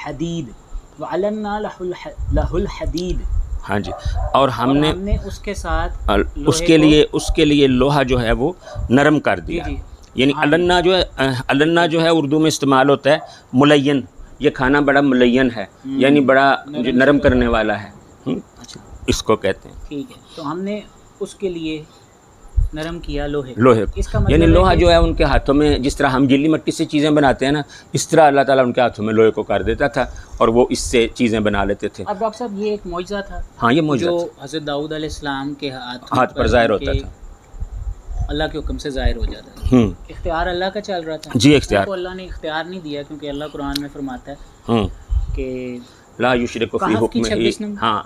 الحدید وعلنا لہ الحدید. ہاں جی، اور ہم نے اس کے ساتھ اس کے لیے لوہا جو ہے وہ نرم کر دیا. جی یعنی علنا جو ہے اردو میں استعمال ہوتا ہے ملین، یہ کھانا بڑا ملین ہے، یعنی بڑا نرم کرنے والا ہے، اس کو کہتے ہیں. ٹھیک ہے، تو ہم نے اس کے لیے نرم کیا لوہے کو. اس کا مطلب یعنی لوہا جو ہے ان کے ہاتھوں میں، جس طرح ہم گیلی مٹی سے چیزیں بناتے ہیں نا، اس طرح اللہ تعالیٰ ان کے ہاتھوں میں لوہے کو کر دیتا تھا اور وہ اس سے چیزیں بنا لیتے تھے. اب ڈاکٹر صاحب یہ ایک معجزہ تھا. ہاں، یہ معجزہ جو تھا، حضرت داؤد علیہ السلام کے ہاتھ پر ظاہر ہوتا تھا، اللہ کے حکم سے ظاہر ہو جاتا تھا. اختیار اللہ کا چل رہا تھا. جی، اختیار کو اللہ نے اختیار نہیں دیا، کیونکہ اللہ قرآن میں فرماتا ہے کہ لا یشرک فی حکمہ، ہاں،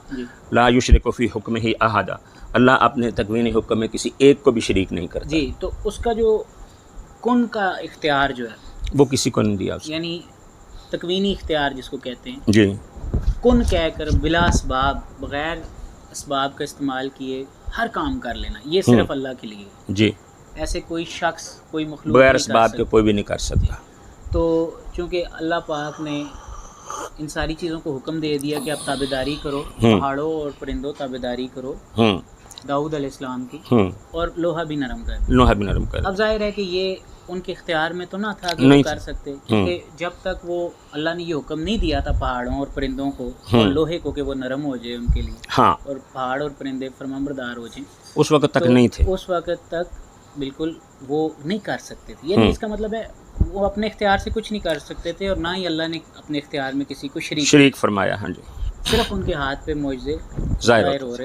لا یشرک فی حکمہ احدا، اللہ اپنے تکوینی حکم میں کسی ایک کو بھی شریک نہیں کرتا. جی، تو اس کا جو کن کا اختیار جو ہے وہ کسی کو نہیں دیا، یعنی تکوینی اختیار جس کو کہتے ہیں، جی، کن کہہ کر بلا اسباب، بغیر اسباب کا استعمال کیے ہر کام کر لینا، یہ صرف اللہ کے لیے. جی، ایسے کوئی شخص، کوئی مخلوق بغیر اسباب کے کوئی بھی نہیں کر سکتا. تو چونکہ اللہ پاک نے ان ساری چیزوں کو حکم دے دیا کہ آپ تابعداری کرو، پہاڑوں اور پرندوں تابعداری کرو داؤد علیہ السلام کی، اور لوہا بھی نرم کر. اب ظاہر ہے کہ یہ ان کے اختیار میں تو نہ تھا کہ وہ کر سکتے، کیونکہ جب تک وہ اللہ نے یہ حکم نہیں دیا تھا پہاڑوں اور پرندوں کو اور لوہے کو کہ وہ نرم ہو جائے ان کے لیے، اور پہاڑ اور پرندے فرمانبردار ہو جائیں، اس وقت تک نہیں تھے. اس وقت تک بالکل وہ نہیں کر سکتے تھے. یعنی اس کا مطلب ہے وہ اپنے اختیار سے کچھ نہیں کر سکتے تھے، اور نہ ہی اللہ نے اپنے اختیار میں کسی کو شریک فرمایا. ہاں جی، صرف ان کے ہاتھ پہ معجزے ظاہر ہو رہے